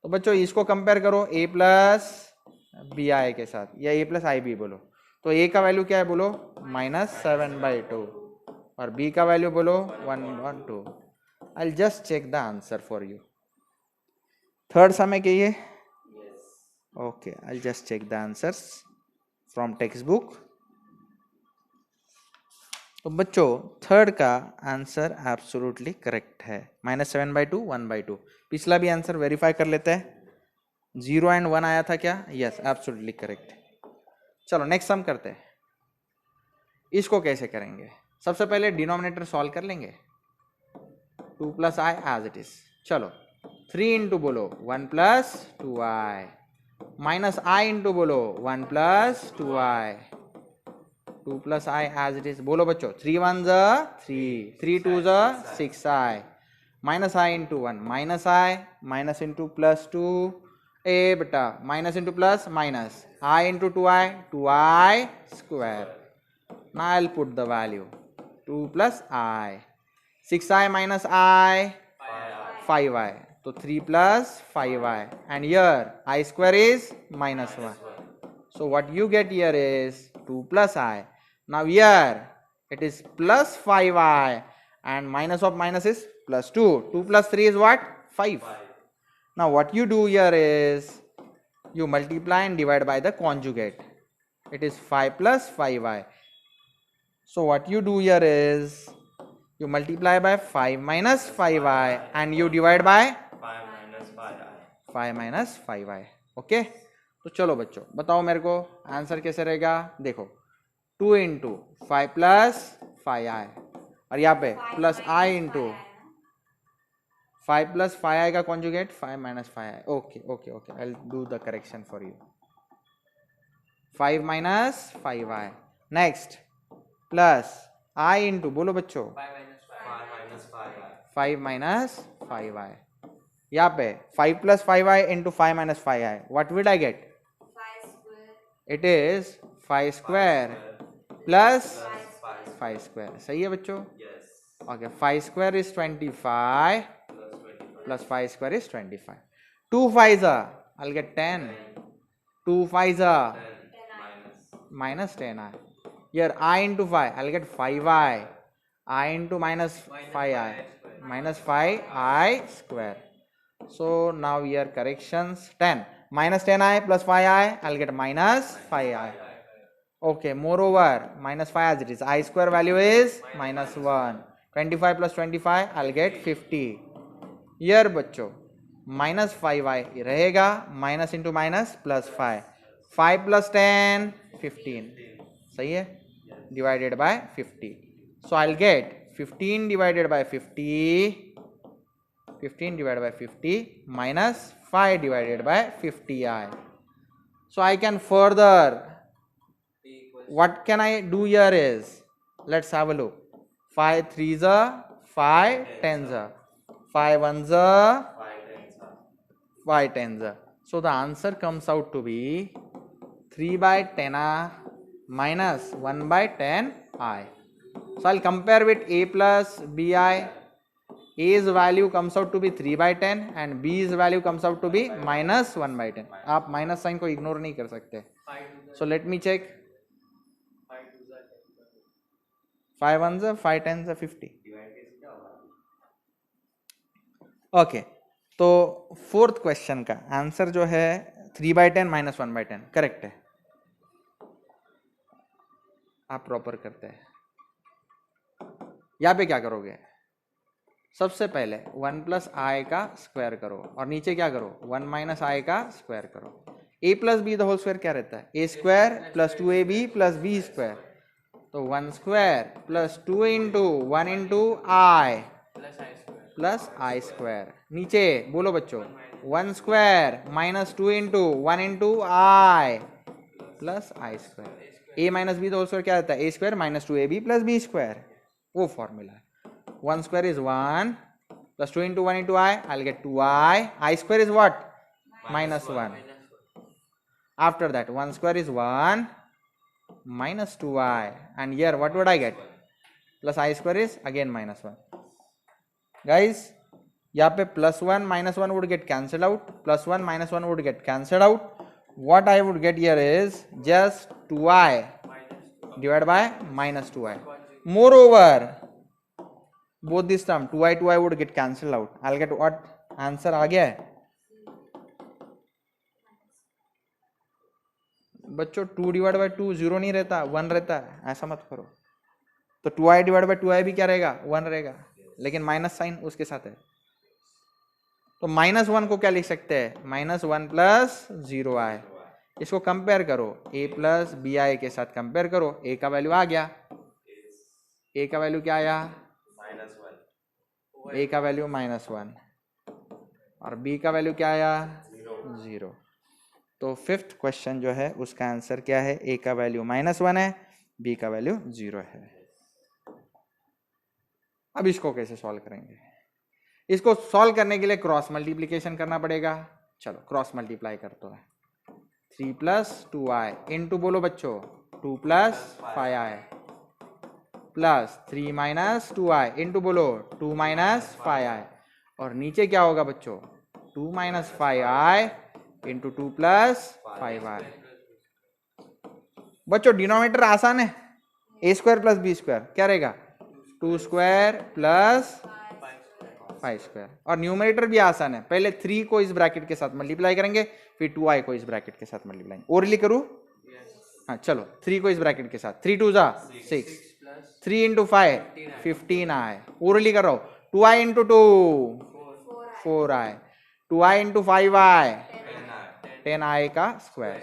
तो बच्चों इसको कंपेयर करो a प्लस बी आई के साथ या a प्लस आई बी बोलो. तो a का वैल्यू क्या है बोलो? माइनस 7 बाई 2 और b का वैल्यू बोलो 1/2. I'll just check the answer for you. Third सम है क्या ये? Okay, I'll just check the answers from textbook. तो बच्चों थर्ड का आंसर एब्सोल्युटली करेक्ट है. माइनस 7/2 1/2. पिछला भी आंसर वेरीफाई कर लेते हैं. 0 एंड 1 आया था क्या? Yes, absolutely correct. चलो नेक्स्ट सम करते हैं. इसको कैसे करेंगे? सबसे पहले डिनोमिनेटर सॉल्व कर लेंगे. 2 plus I as it is. चलो 3 इंटू बोलो 1 plus 2I minus I into बोलो 1 plus 2I. 2 plus I as it is बोलो बच्चों. 3 1 ज़ 3, 3 2 ज़ 6I minus I into 1 minus I minus into plus 2 ए बेटा minus into plus minus I into 2I square. Now I'll put the value 2 plus I. 6I minus I 5I. So 3 plus 5I. And here I square is minus 1. So what you get here is 2 plus I. Now here it is plus 5I and minus of minus is plus 2. 2 plus 3 is what? 5. Now what you do here is you multiply and divide by the conjugate. It is 5 plus 5i. So what you do here is you multiply by 5 minus 5i and you divide by 5 minus 5i. 5 minus 5i. Okay, तो चलो बच्चों बताओ मेरे को answer कैसे रहेगा. देखो 2 into 5 plus 5i और यहाँ पे plus i into 5 plus 5i का conjugate 5 minus 5i. Okay okay okay, I will do the correction for you. 5 minus 5i. Next plus i into, बोलो बच्चों, 5 minus 5i. 5 minus 5i. यहाँ पे 5 plus 5i into 5 minus 5i. What will I get? 5 square it is 5 square plus 5 square. सही है बच्चों? Yes. Okay, 5 square is 25 Plus 25. plus 5 square is 25. 2 5s are, I'll get 10. 2 5s are 10 minus. minus 10i. Here I into 5, I'll get 5i. I into minus 5i. Minus 5i square. So now here corrections 10. Minus 10i plus 5i, I'll get minus 5i. Okay, moreover, minus 5 as it is. I square value is minus 1. 25 plus 25, I'll get 50. Here बच्चों minus 5i रहेगा, minus into minus plus 5. 5 plus 10 15. सही है? Divided by 50. So I will gate 15 divided by 50. 15 divided by 50 minus 5 divided by 50i. So I can further, what can I do here is, let's have a look. 5 3s are 5 10s are 5 1s are 5 10s are. So the answer comes out to be 3 by 10i minus 1 by 10i. So I'll compare with a plus bi. A's value comes out to be 3 by 10 and B's value comes out to be minus 1 by 10. आप minus sign को ignore नहीं कर सकते. So let me check. 5 1s are 5 10s are 50. Okay, तो fourth question का answer जो है 3 by 10 minus 1 by 10 correct है. आप प्रॉपर करते हैं. यहाँ पे क्या करोगे? सबसे पहले 1 प्लस आई का स्क्वायर करो और नीचे क्या करो? 1 माइनस आई का स्क्वायर करो. a plus B the whole square क्या रहता है? a square plus 2ab plus b square. तो 1 square plus 2 into 1 into I plus I square. नीचे बोलो बच्चों 1 square minus 2 into 1 into I plus I square. a minus B the whole square क्या रहता है? a square minus 2ab plus b square. वो formula है. 1 square is 1 plus 2 into 1 into I, I'll get 2i. I square is what? Minus 1. After that 1 square is 1 minus 2i, and here what would I get? Plus I square is again minus 1. Guys, यहाँ पे plus 1 minus 1 would get cancelled out. Plus 1 minus 1 would get cancelled out. What I would get here is just 2i divided by minus 2i. Moreover, both this term 2i would get cancelled out. I'll get what? Answer आ गया है बच्चों. 2 divide by 2 zero नहीं रहता, 1 रहता है. ऐसा मत करो. तो 2i डिवाइड बाई 2i भी क्या रहेगा? 1 रहेगा, लेकिन माइनस साइन उसके साथ है. तो माइनस 1 को क्या लिख सकते हैं? Minus 1 plus 0i. इसको कंपेयर करो a प्लस बी आई के साथ कंपेयर करो. a का वैल्यू आ गया. a का वैल्यू क्या आया? a का वैल्यू -1 और b का वैल्यू क्या आया? 0. तो फिफ्थ क्वेश्चन जो है उसका आंसर क्या है? a का वैल्यू -1 है, b का वैल्यू 0 है. अब इसको कैसे सॉल्व करेंगे? इसको सॉल्व करने के लिए क्रॉस मल्टीप्लीकेशन करना पड़ेगा. चलो क्रॉस मल्टीप्लाई करते हैं. 3 प्लस 2i इंटू बोलो बच्चों 2 plus 5i plus 3 minus 2i into बोलो 2 माइनस 5i. और नीचे क्या होगा बच्चों? 2 minus 5i into 2 plus 5i. बच्चों डिनोमिनेटर आसान है. ए स्क्वायर प्लस बी स्क्वायर क्या रहेगा? 2 स्क्वायर प्लस 5 स्क्वायर. और न्यूमरेटर भी आसान है. पहले 3 को इस ब्रैकेट के साथ मल्टीप्लाई करेंगे, फिर 2i को इस ब्रैकेट के साथ मल्टीप्लाई. ओरली करूं? हाँ चलो 3 को इस ब्रैकेट के साथ, 3 2 जा 6, 3 इंटू 5 15i, ओरली कर रहा हूँ, 2i into 2 4i, 2i into 5i 10i का स्क्वायर,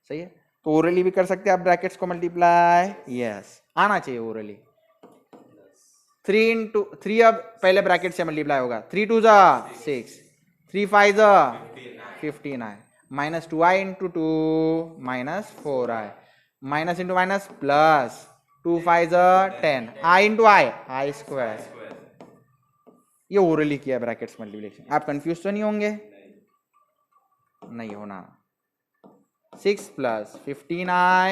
सही है। तो ओरली भी कर सकते हैं आप ब्रैकेट्स को मल्टीप्लाई, यस आना चाहिए ओरली। 3 इंटू 3 अब पहले ब्रैकेट से मल्टीप्लाई होगा, 3 2 जा 6, 3 5 जा 15i, minus 2i into 2 minus 4i, minus into minus plus 2 5 जा 10, i इंटू आई स्क्वायर। ये ओरली किया ब्रैकेट्स मल्टीप्लिकेशन। आप कंफ्यूज तो नहीं होंगे? नहीं होना। 6 plus 15i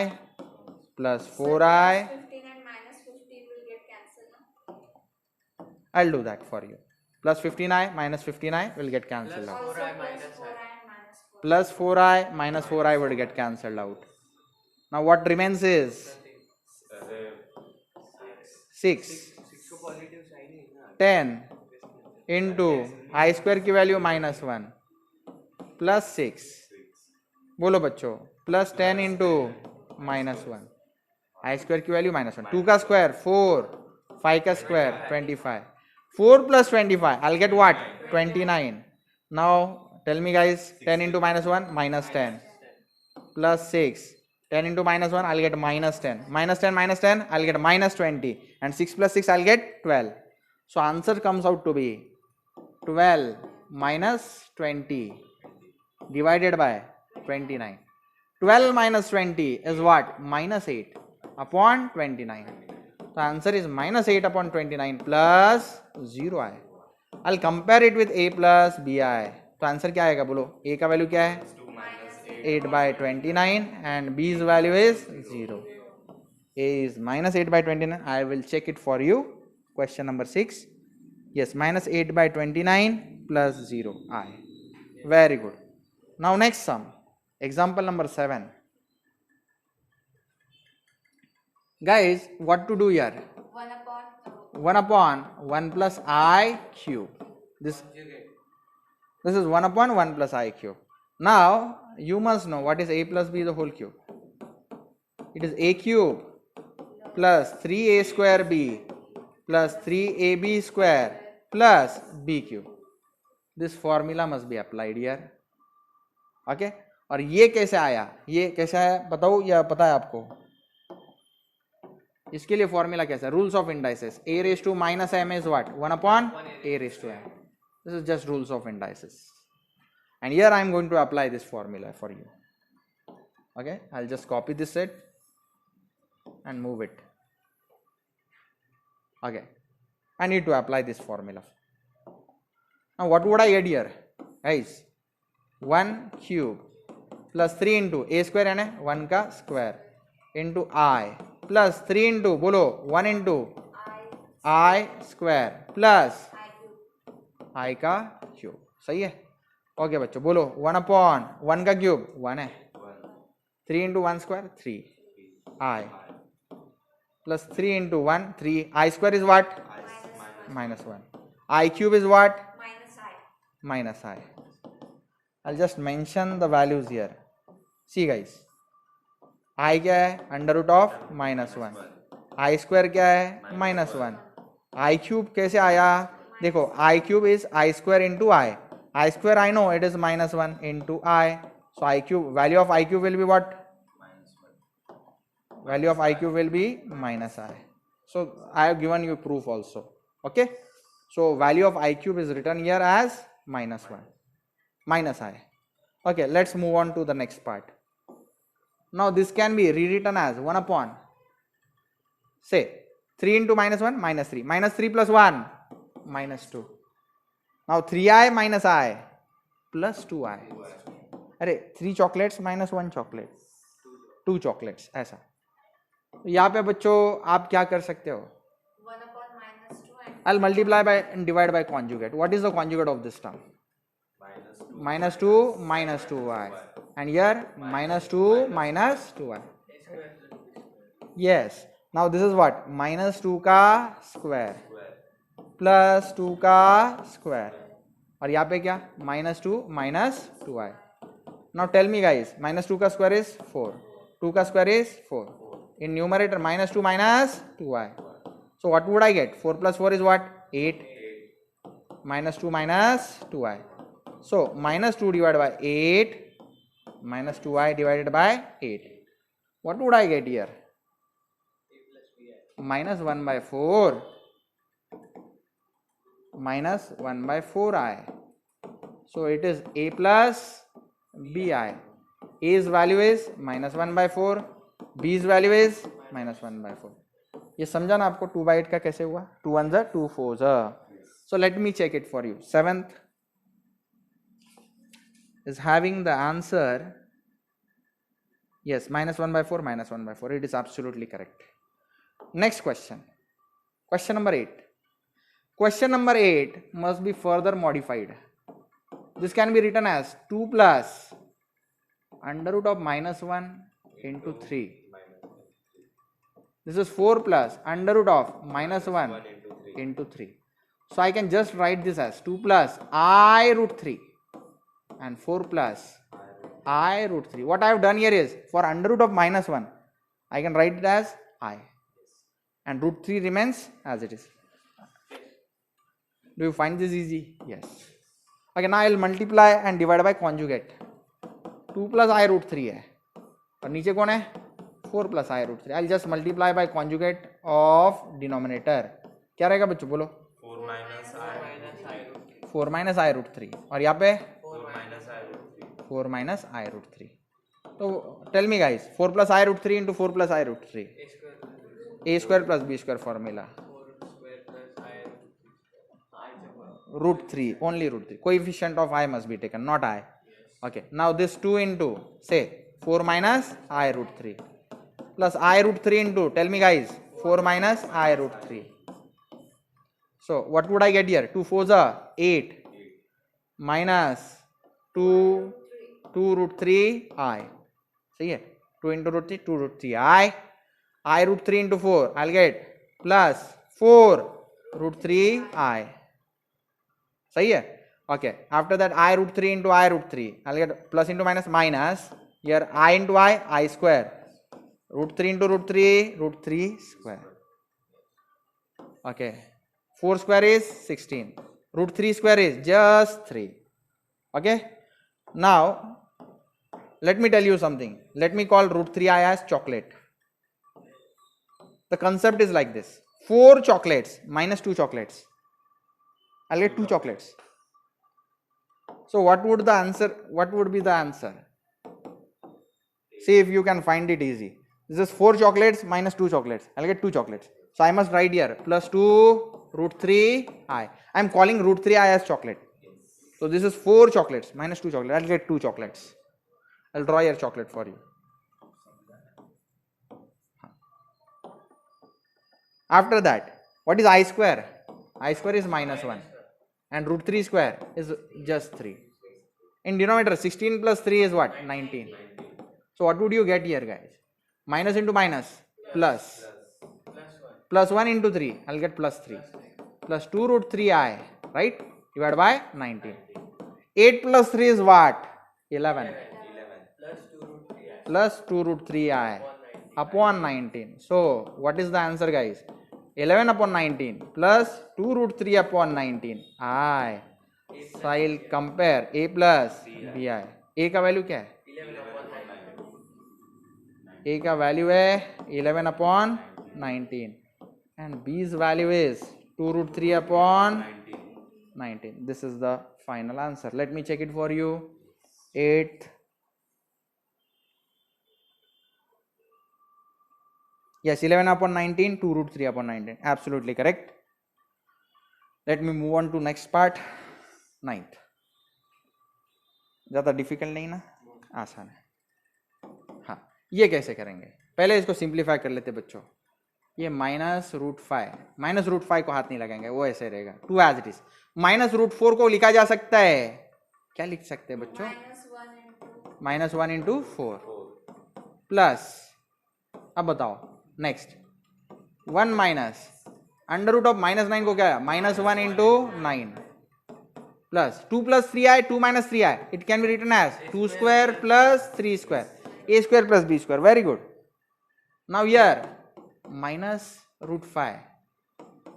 plus 4i, 15 and minus 15 will get cancelled now. I'll do that for you. Plus 15i minus 15i will get cancelled out. Also plus 4i and minus 4. Plus 4i minus 4i would get cancelled out. Now what remains is 6, 10 into I square की value -1 plus 6, बोलो बच्चों, plus 10 into -1, आई square की value -1, 2 का square 4, 5 का square 25, 4 plus 25 I'll get what? 29. Now tell me guys, 10 into -1 -10 plus 6, 10 into -1 I'll get -10, -10 I'll get -20, and 6 plus 6 I'll get 12. So answer comes out to be 12 minus 20 divided by 29. 12 minus 20 is what? -8 upon 29. The answer is -8 upon 29 plus 0i. I'll compare it with a plus bi. तो answer क्या आएगा बोलो? a का value क्या है? 8 by 29 and b's value is 0. a is -8 by 29. I will check it for you. Question number 6. Yes, -8 by 29 plus 0i. Very good. Now next sum. Example number 7. Guys, what to do here? 1 upon 1 upon 1 plus I cube. This is 1 upon 1 plus I cube. Now, you must know what is a plus b the whole cube. It is a cube plus 3a square b plus 3ab square plus b cube. This formula must be applied here. Okay? और ये कैसे आया? ये कैसे आया बताओ, या पता है आपको? इसके लिए फॉर्मूला कैसा? Rules of indices. a raised to minus m is what? 1 upon a raised to m. This is just rules of indices. And here I am going to apply this formula for you. Okay, I'll just copy this set and move it. Okay, I need to apply this formula. Now what would I add here? Guys, 1 cube plus 3 into a square है 1 का square into I plus 3 into बोलो 1 into I square plus I का cube. सही है? Okay बच्चों बोलो 1 upon 1 का cube 1 है, 3 into 1 square 3 I plus 3 into 1 3 I square is what? -1. I cube is what? minus I. I'll just mention the values here. See guys, I क्या है? Under root of -1. I square क्या है? -1. I cube कैसे आया? देखो I cube is I square into I square I know it is -1 into I. So I cube, value of I cube will be what? Value of I cube will be -I. So I have given you proof also. Okay. So value of I cube is written here as -1, -I. Okay, let's move on to the next part. Now this can be rewritten as 1 upon, say 3 into -1 -3, -3 plus 1 -2. Now 3i minus I plus 2i. अरे 3 chocolates minus 1 chocolate, 2 chocolates ऐसा. यहाँ पे बच्चों आप क्या कर सकते हो? 1 upon -2 and I'll multiply by and divide by conjugate. What is the conjugate of this term? -2 minus 2i. And here -2 minus 2i. Yes. Now this is what? -2 का square प्लस 2 का स्क्वायर, और यहाँ पे क्या? -2 minus 2i. Now tell me guys, -2 का square is 4, 2 का square is 4. In numerator minus 2 minus 2i. So what would I get? 4 plus 4 is what? 8. Minus 2 minus 2i. So minus 2 divided by 8 minus 2i divided by 8. What would I get here? Minus 1 by 4 minus 1 by 4i. So it is a plus bi. A's value is minus 1 by 4, b's value is minus 1 by 4. ये समझा ना आपको 2 by 8 का कैसे हुआ? 2 1s are 2 4s are. So let me check it for you. 7th is having the answer, yes, minus 1 by 4 minus 1 by 4. It is absolutely correct. Next question. Question number 8. Question number 8 must be further modified. This can be written as 2 plus under root of minus 1 into 3. This is 4 plus under root of minus 1 into 3. So I can just write this as 2 plus I root 3 and 4 plus I root 3. What I have done here is, for under root of minus 1, I can write it as I. And root 3 remains as it is. Do you find this easy? Yes. Okay, now I will multiply and divide by conjugate. 2 plus I root 3 है और नीचे कौन है? 4 plus I root 3. I will just multiply by conjugate of denominator. क्या रहेगा बच्चों बोलो? 4 minus I 4 minus I root 3 और यहाँ पे 4 minus I root 3. 4 minus I root 3. तो tell me guys, 4 plus I root 3 into 4 plus I root 3. A square plus B square formula. Root 3, only root 3. Coefficient of I must be taken, not I. Okay, now this 2 into, say, 4 minus I root 3. Plus I root 3 into, tell me guys, 4 minus I root 3. So, what would I get here? 2 4s are 8 minus 2 root 3 I. See here, 2 into root 3, 2 root 3 I root 3 into 4, I'll get plus 4 root 3 I. सही है? Okay, after that I root 3 into I root 3, I'll get plus into minus, here I into I square, root 3 into root 3 square. Okay, 4 square is 16, root 3 square is just 3. Okay, now let me tell you something. Let me call root 3i as chocolate. The concept is like this: 4 chocolates minus 2 chocolates, I'll get 2 chocolates. So what would the answer? What would be the answer? See if you can find it easy. This is 4 chocolates minus 2 chocolates, I'll get 2 chocolates. So I must write here plus 2 root 3 I. I am calling root 3 I as chocolate. So this is 4 chocolates minus 2 chocolates, I'll get 2 chocolates. I'll draw here chocolate for you. After that, what is I square? I square is minus 1 and root 3 square is just 3. In denominator, 16 plus 3 is what? 19. So what would you get here guys? Minus into minus, plus. Plus 1 into 3, I'll get plus 3. Plus 2 root 3i, right? Divided by 19. 8 plus 3 is what? 11. Plus 2 root 3i upon 19. So what is the answer guys? 11 upon 19 plus 2 root 3 upon 19 I. So I will compare A plus BI. A का value क्या है? A का value है 11 upon 19 and B's value is 2 root 3 upon 19. This is the final answer. Let me check it for you. 8th. Yes, 11 upon 19, 2 root 3 upon 19. Absolutely correct. Let me move on to next part. 9th. ज़्यादा difficult नहीं ना, आसान है. हाँ, ये कैसे करेंगे? पहले इसको सिंप्लीफाई कर लेते बच्चों. ये माइनस रूट 5 को हाथ नहीं लगाएंगे, वो ऐसे रहेगा 2 as it is. Minus root 4 को लिखा जा सकता है, क्या लिख सकते हैं बच्चों? माइनस 1 इंटू 4 प्लस, अब बताओ next 1 minus under root of minus 9 को क्या है? Minus 1 into 9 plus 2 plus 3i, 2 minus 3i, it can be written as 2 square plus 3 square. a square plus b square. Very good. Now here minus root 5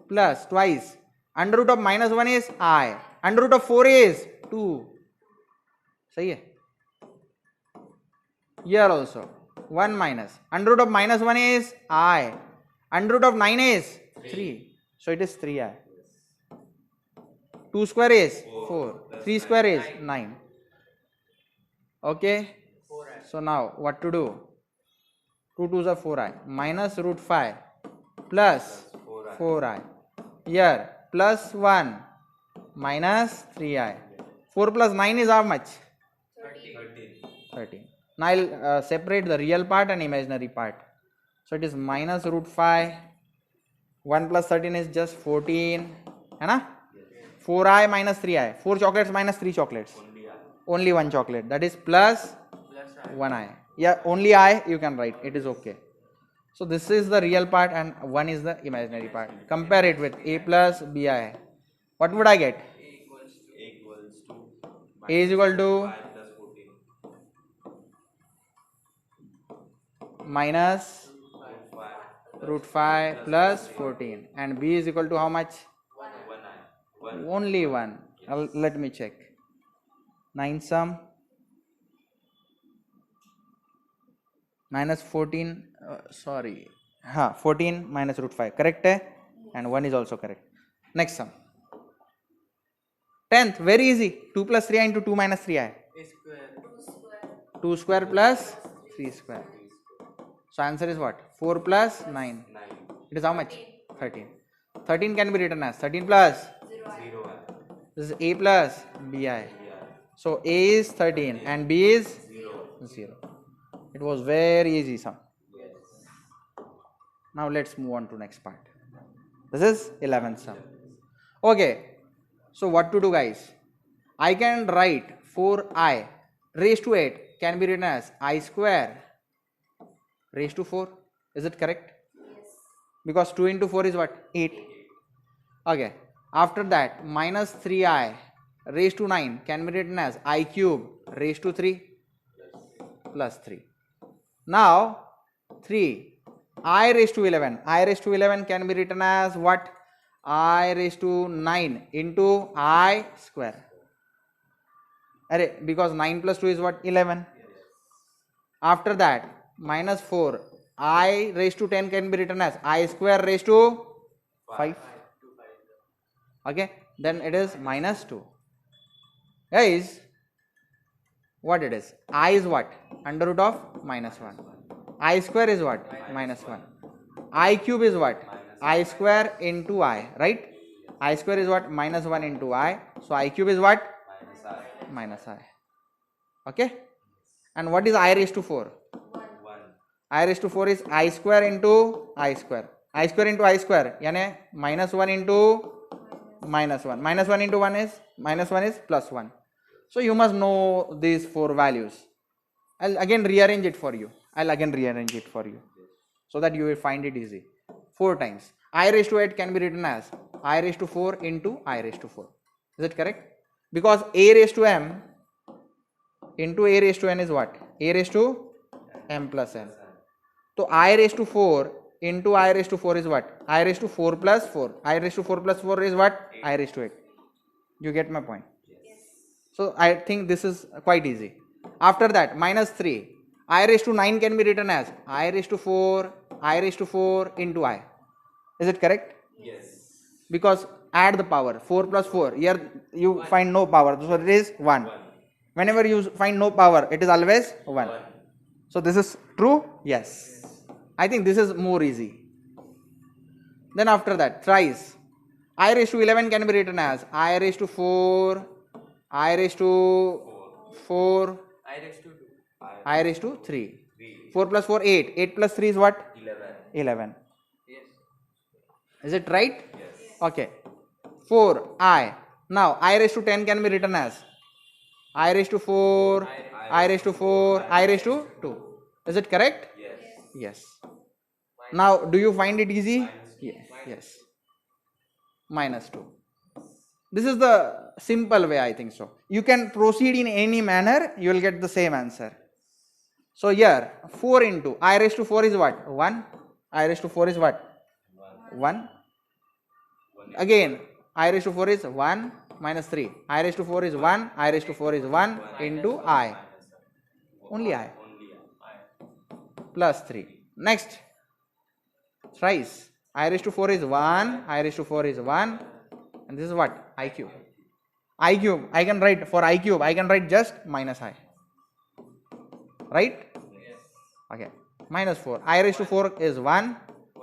plus twice under root of minus 1 is I, under root of 4 is 2. सही है. Here also 1 minus under root of minus 1 is I, under root of 9 is 3. So it is 3I. 2 square is 4. 3 square is 9. Okay. So now what to do? 2 2s are 4I minus root 5 plus 4I. Here plus 1 minus 3I. 4 plus 9 is how much? 13. Now I'll separate the real part and imaginary part. So it is minus root 5. 1 plus 13 is just 14. है ना? 4I minus 3I. 4 chocolates minus 3 chocolates. Only 1 chocolate. That is plus 1I. Yeah, only I you can write. It is okay. So this is the real part and 1 is the imaginary part. Compare it with A plus BI. What would I get? A is equal to minus root 5 plus 14 and B is equal to how much? Only 1. Let me check. 9 sum minus 14 sorry 14 minus root 5 correct hai? And 1 is also correct. Next sum. 10th very easy. 2 plus 3I into 2 minus 3I. 2 square plus 3 square. So answer is what? 4 plus 9. It is how much? 13. 13 can be written as 13 plus 0. this is A plus BI. So A is 13 and B is 0. It was very easy sum. Now let's move on to next part. This is 11th sum. Okay. So what to do guys? I can write 4I raised to 8 can be written as I square raised to 4. Is it correct? Yes. Because 2 into 4 is what? 8. Okay. After that minus 3I raised to 9 can be written as I cube raised to 3 plus 3. Now 3 I raised to 11. I raised to 11 can be written as what? I raised to 9 into I square. Because 9 plus 2 is what? 11. After that minus 4 I raised to 10 can be written as I square raised to 5. Okay. Then it is minus 2. Guys, what it is? I is what? Under root of minus 1. I square is what? Minus 1. I cube is what? I square into I, right? I square is what? Minus 1 into I. So I cube is what? Minus I. Okay? And what is I raised to 4? 1. I raised to 4 is I square into I square. I square into I square. Yani minus 1 into minus 1. Minus 1 into 1 is? Minus 1 is plus 1. So you must know these 4 values. I'll again rearrange it for you. So that you will find it easy. 4 times. I raised to 8 can be written as I raised to 4 into I raised to 4. Is it correct? Because A raised to M into A raised to N is what? A raised to M plus N. So I raised to 4 into I raised to 4 is what? I raised to 4 plus 4. I raised to 4 plus 4 is what? I raised to 8. You get my point? Yes. So I think this is quite easy. After that minus 3. I raised to 9 can be written as I raised to 4 into I. Is it correct? Yes. Because add the power 4 plus 4. Here you find no power. So it is 1. Whenever you find no power, it is always 1. So this is true? Yes. I think this is more easy. Then after that, thrice. I raised to 11 can be written as I raised to 4, I raised to 4, I raised to 2. I raised to 3. 4 plus 4, 8. 8 plus 3 is what? 11. Yes. Is it right? Yes. Okay. 4, I. Now, I raised to 10 can be written as I raised to 4, I raised to 4, I raised to 2. Is it correct? Yes. Yes. Now, do you find it easy? Yes. Minus 2. This is the simple way, I think so. You can proceed in any manner, you will get the same answer. So here 4 into I raised to 4 is what? 1. I raised to 4 is what? 1. Again I raised to 4 is 1 minus 3. I raised to 4 is 1. I raised to 4 is 1 into I. Only I. Plus 3. Next. Thrice. I raised to 4 is 1. I raised to 4 is 1. And this is what? I cube. I cube. I can write for I cube. I can write just minus I. Right? Okay. Minus 4. I raised to 4 is 1.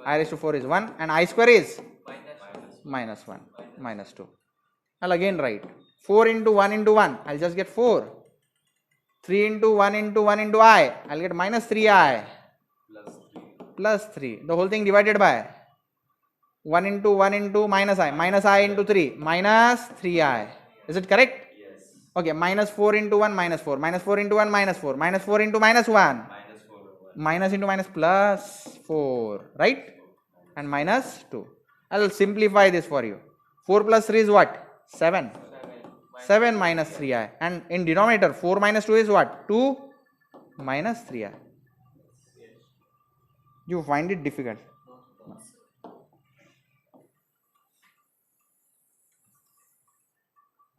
I raised to 4 is 1. And I square is? Minus 1. Minus 2. I'll again write 4 into 1 into 1. I'll just get 4. 3 into 1 into 1 into I. I'll get minus 3I. Plus 3. The whole thing divided by 1 into minus I into 3. Minus 3I. Is it correct? Yes. Okay. Minus 4 into 1 minus 4. Minus 4 into 1 minus 4. Minus 4 into minus 1. Minus 4 over 1. Minus into minus plus 4. Right? And minus 2. I'll simplify this for you. 4 plus 3 is what? 7. 7 minus 3i. And in denominator 4 minus 2 is what? 2 minus 3i. You find it difficult? No.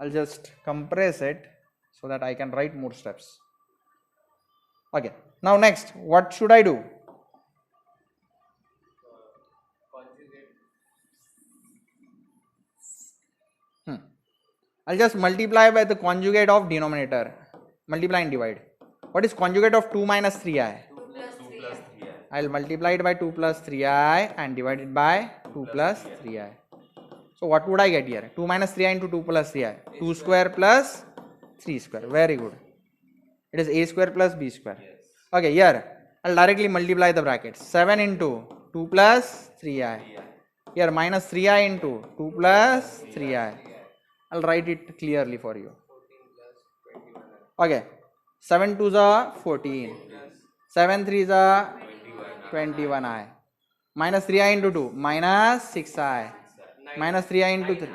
I'll just compress it so that I can write more steps. Okay. Now next, what should I do? I'll just multiply by the conjugate of denominator. Multiply and divide. What is conjugate of 2 minus 3i? 2 plus 2 3. plus 3i. I'll multiply it by 2 plus 3i and divide it by 2 plus 3i. So what would I get here? 2 minus 3i into 2 plus 3i. 2 square plus 3 square. Very good. It is a square plus b square. Okay, here I'll directly multiply the brackets. 7 into 2 plus 3i. Here minus 3i into 2 plus 3i. I'll write it clearly for you. Okay. 7 2s are 14. 7 3s are 21i. Minus 3i into 2. Minus 6i. Minus 3i into 3.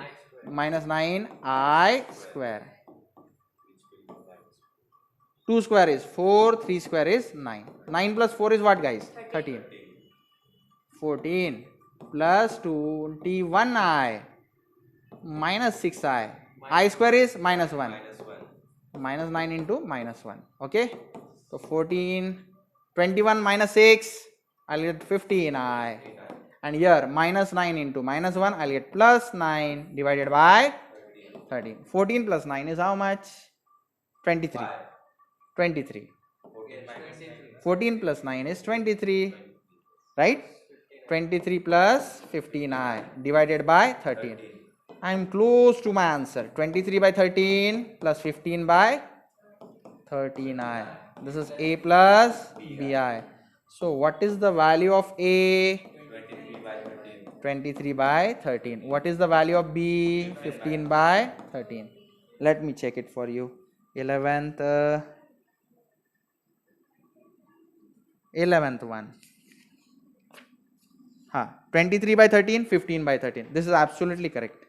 Minus 9i square. 2 square is 4. 3 square is 9. 9 plus 4 is what, guys? 13. 14 plus 21i minus 6i. I square is minus 1. Minus 1. Minus 9 into minus 1. Okay. So 14. 21 minus 6. I'll get 15i. And here minus 9 into minus 1. I'll get plus 9 divided by 13. 14 plus 9 is how much? 23. 23. 14 plus 9 is 23. Right? 23 plus 15i divided by 13. I am close to my answer. 23 by 13 plus 15 by 13i. This is a plus bi. So what is the value of a? 23 by 13. 23 by 13. What is the value of b? 15 by 13. Let me check it for you. 11th one. 23 by 13, 15 by 13. This is absolutely correct.